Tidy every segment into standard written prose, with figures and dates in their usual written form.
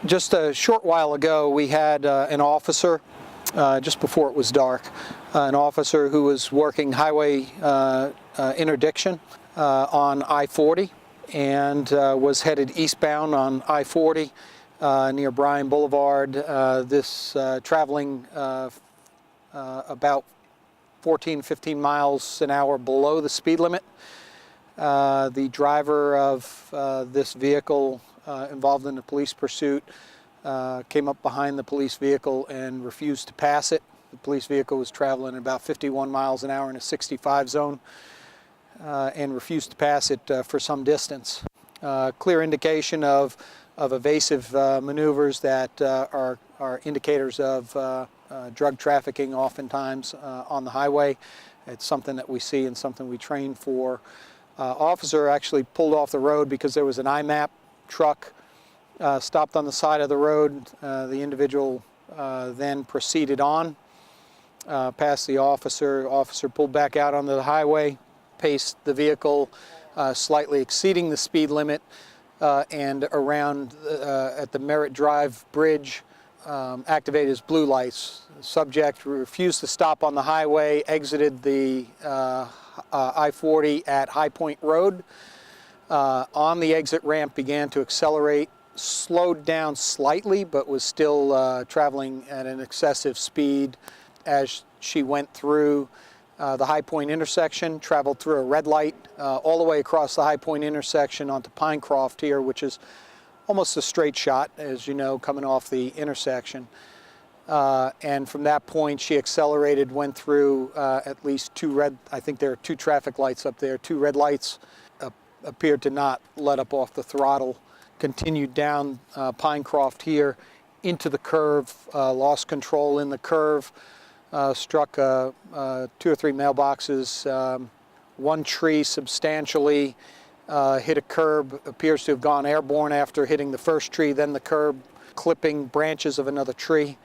Just a short while ago, we had an officer, just before it was dark, an officer who was working highway interdiction on I-40 and was headed eastbound on I-40 near Bryan Boulevard. Traveling about 15 miles an hour below the speed limit. The driver of this vehicle involved in the police pursuit came up behind the police vehicle and refused to pass it. The police vehicle was traveling about 51 miles an hour in a 65 zone and refused to pass it for some distance. Clear indication of evasive maneuvers that are indicators of drug trafficking oftentimes on the highway. It's something that we see and something we train for. Officer actually pulled off the road because there was an IMAP truck stopped on the side of the road. The individual then proceeded on past the officer. Officer pulled back out onto the highway, paced the vehicle slightly exceeding the speed limit, and around at the Merritt Drive Bridge activated his blue lights. The subject refused to stop on the highway, exited the I-40 at High Point Road. On the exit ramp began to accelerate, slowed down slightly, but was still traveling at an excessive speed as she went through the High Point intersection, traveled through a red light all the way across the High Point intersection onto Pinecroft here, which is almost a straight shot, as you know, coming off the intersection. And from that point, she accelerated, went through at least I think there are two traffic lights up there, two red lights, appeared to not let up off the throttle, continued down Pinecroft here into the curve, lost control in the curve, struck 2 or 3 mailboxes, one tree substantially, hit a curb, appears to have gone airborne after hitting the first tree, then the curb, clipping branches of another tree,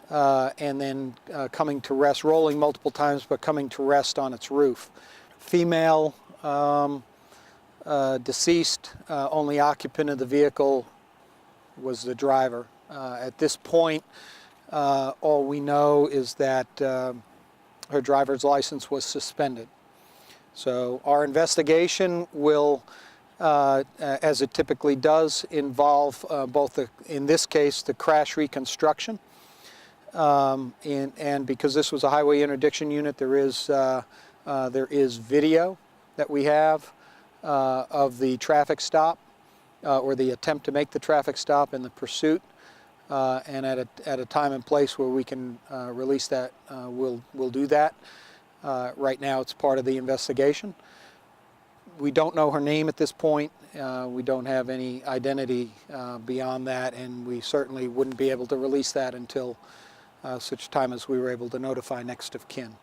and then coming to rest, rolling multiple times, but coming to rest on its roof. Female, deceased, only occupant of the vehicle was the driver. At this point, all we know is that her driver's license was suspended. So our investigation will, as it typically does, involve both, in this case, the crash reconstruction. And because this was a highway interdiction unit, there is video that we have of the traffic stop or the attempt to make the traffic stop and the pursuit. And at a time and place where we can release that, we'll do that. Right now it's part of the investigation. We don't know her name at this point. We don't have any identity beyond that, and we certainly wouldn't be able to release that until such time as we were able to notify next of kin.